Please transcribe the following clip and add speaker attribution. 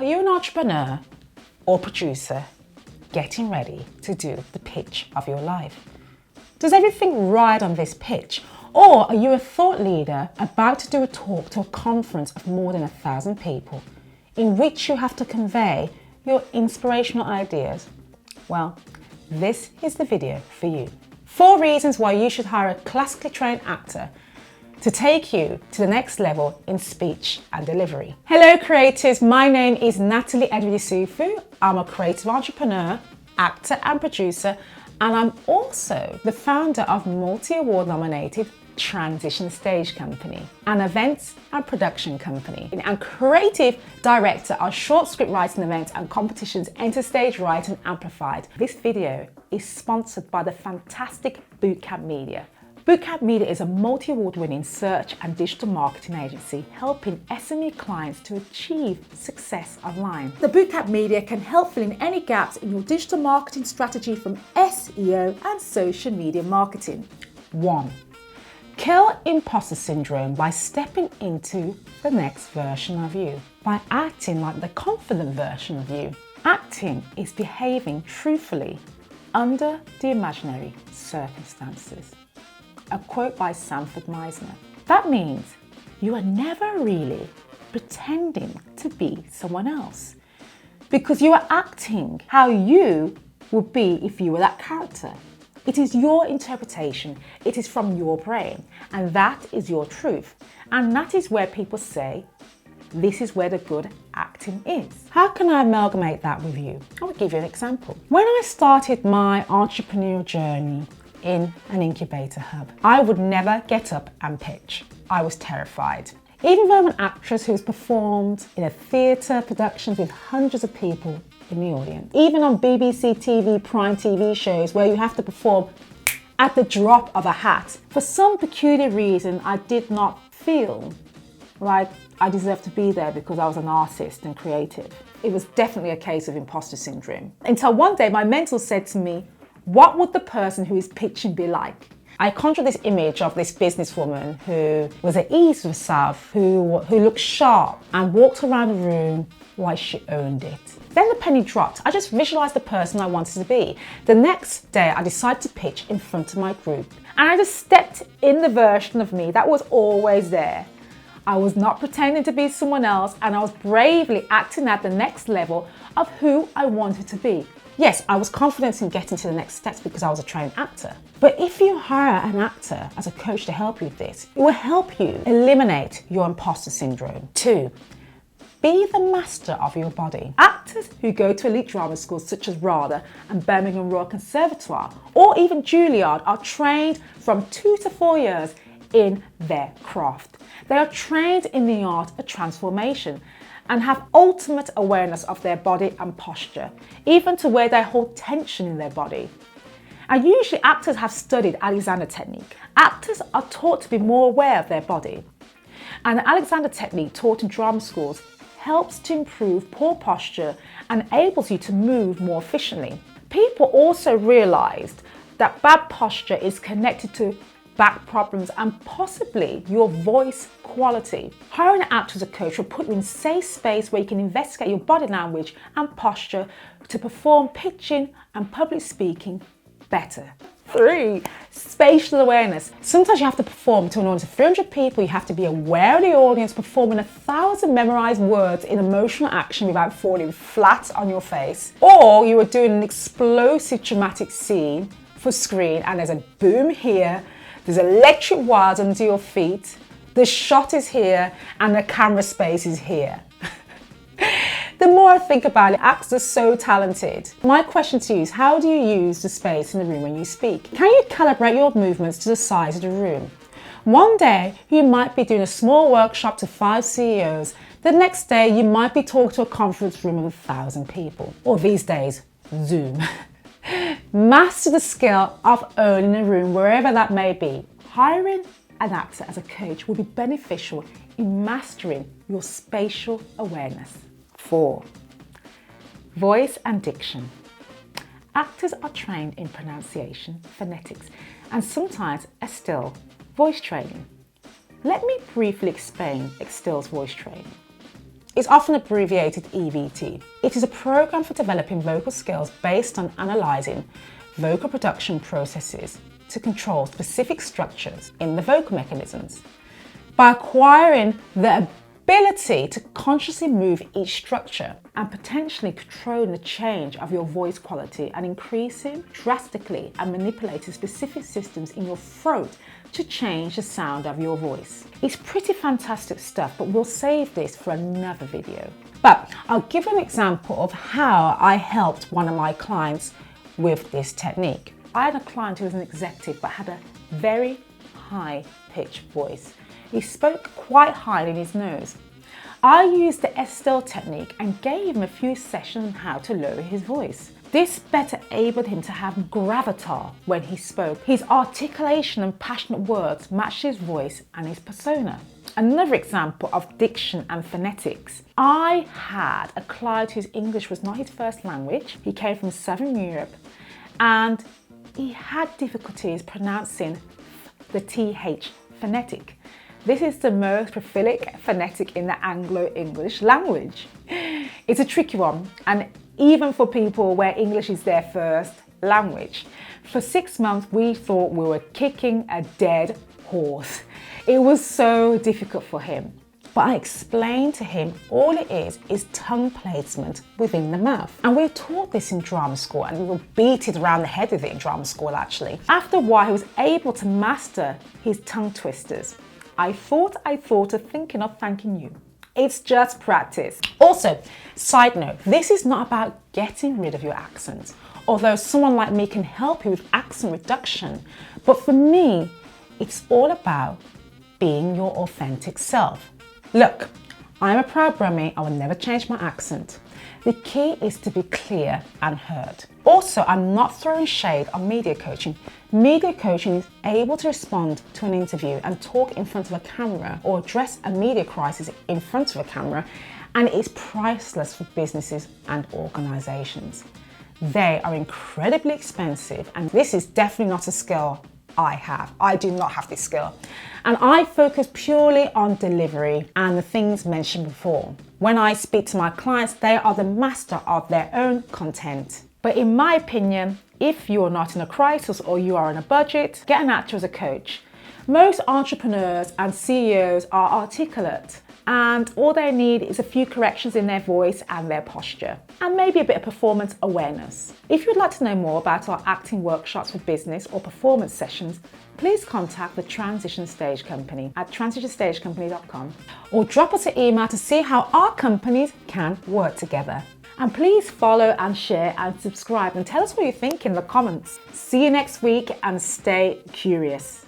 Speaker 1: Are you an entrepreneur or producer getting ready to do the pitch of your life? Does everything ride on this pitch? Or are you a thought leader about to do a talk to a conference of more than 1,000 people in which you have to convey your inspirational ideas? Well, this is the video for you. 4 reasons why you should hire a classically trained actor to take you to the next level in speech and delivery. Hello creators, my name is Natalie Edward-Yesufu. I'm a creative entrepreneur, actor and producer, and I'm also the founder of multi-award nominated Transition Stage Company, an events and production company, and creative director of short script writing events and competitions Enter Stage Writing Amplified. This video is sponsored by the fantastic Bootcamp Media. Bootcamp Media is a multi-award winning search and digital marketing agency helping SME clients to achieve success online. The Bootcamp Media can help fill in any gaps in your digital marketing strategy from SEO and social media marketing. 1. Kill imposter syndrome by stepping into the next version of you, by acting like the confident version of you. Acting is behaving truthfully under the imaginary circumstances. A quote by Sanford Meisner. That means you are never really pretending to be someone else, because you are acting how you would be if you were that character. It is your interpretation, it is from your brain, and that is your truth. And that is where people say, this is where the good acting is. How can I amalgamate that with you? I will give you an example. When I started my entrepreneurial journey in an incubator hub, I would never get up and pitch. I was terrified. Even though I'm an actress who's performed in a theatre productions with hundreds of people in the audience, even on BBC TV, Prime TV shows where you have to perform at the drop of a hat, for some peculiar reason I did not feel like I deserved to be there because I was an artist and creative. It was definitely a case of imposter syndrome. Until one day my mentor said to me, what would the person who is pitching be like? I conjured this image of this businesswoman who was at ease with herself, who looked sharp and walked around the room like she owned it. Then the penny dropped. I just visualized the person I wanted to be. The next day I decided to pitch in front of my group, and I just stepped in the version of me that was always there. I was not pretending to be someone else, and I was bravely acting at the next level of who I wanted to be. Yes, I was confident in getting to the next steps because I was a trained actor. But if you hire an actor as a coach to help you with this, it will help you eliminate your imposter syndrome. 2. Be the master of your body. Actors who go to elite drama schools such as RADA and Birmingham Royal Conservatoire, or even Juilliard, are trained from 2 to 4 years in their craft. They are trained in the art of transformation and have ultimate awareness of their body and posture, even to where they hold tension in their body. And usually actors have studied Alexander technique. Actors are taught to be more aware of their body. And the Alexander technique taught in drama schools helps to improve poor posture and enables you to move more efficiently. People also realized that bad posture is connected to back problems and possibly your voice quality. Hiring an actor as a coach will put you in a safe space where you can investigate your body language and posture to perform pitching and public speaking better. 3. Spatial awareness. Sometimes you have to perform to an audience of 300 people. You have to be aware of the audience, performing 1,000 memorized words in emotional action without falling flat on your face. Or you are doing an explosive dramatic scene for screen and there's a boom here, there's electric wires under your feet, the shot is here, and the camera space is here. The more I think about it, actors are so talented. My question to you is, how do you use the space in the room when you speak? Can you calibrate your movements to the size of the room? One day, you might be doing a small workshop to 5 CEOs. The next day, you might be talking to a conference room of 1,000 people. Or these days, Zoom. Master the skill of owning a room wherever that may be. Hiring an actor as a coach will be beneficial in mastering your spatial awareness. 4. Voice and diction. Actors are trained in pronunciation, phonetics, and sometimes still voice training. Let me briefly explain Extill's voice training. is often abbreviated EVT. It is a program for developing vocal skills based on analysing vocal production processes to control specific structures in the vocal mechanisms. By acquiring the ability to consciously move each structure and potentially controlling the change of your voice quality and increasing drastically and manipulating specific systems in your throat to change the sound of your voice. It's pretty fantastic stuff, but we'll save this for another video. But I'll give an example of how I helped one of my clients with this technique. I had a client who was an executive but had a very high-pitched voice. He spoke quite high in his nose. I used the Estelle technique and gave him a few sessions on how to lower his voice. This better enabled him to have gravitas when he spoke. His articulation and passionate words matched his voice and his persona. Another example of diction and phonetics. I had a client whose English was not his first language. He came from Southern Europe and he had difficulties pronouncing the TH phonetic. This is the most prolific phonetic in the Anglo-English language. It's a tricky one, and even for people where English is their first language. For 6 months, we thought we were kicking a dead horse. It was so difficult for him. But I explained to him all it is tongue placement within the mouth. And we taught this in drama school, and we were beaten around the head with it in drama school actually. After a while, he was able to master his tongue twisters. I thought of thinking of thanking you. It's just practice. Also, side note, this is not about getting rid of your accent, although someone like me can help you with accent reduction. But for me, it's all about being your authentic self. Look, I'm a proud Brummie. I will never change my accent. The key is to be clear and heard. Also, I'm not throwing shade on media coaching. Media coaching is able to respond to an interview and talk in front of a camera or address a media crisis in front of a camera, and it's priceless for businesses and organizations. They are incredibly expensive, and this is definitely not a skill I have. I do not have this skill. And I focus purely on delivery and the things mentioned before. When I speak to my clients, they are the master of their own content. But in my opinion, if you're not in a crisis or you are on a budget, get an actor as a coach. Most entrepreneurs and CEOs are articulate, and all they need is a few corrections in their voice and their posture, and maybe a bit of performance awareness. If you'd like to know more about our acting workshops for business or performance sessions, please contact the Transition Stage Company at transitionstagecompany.com, or drop us an email to see how our companies can work together. And please follow and share and subscribe and tell us what you think in the comments. See you next week and stay curious.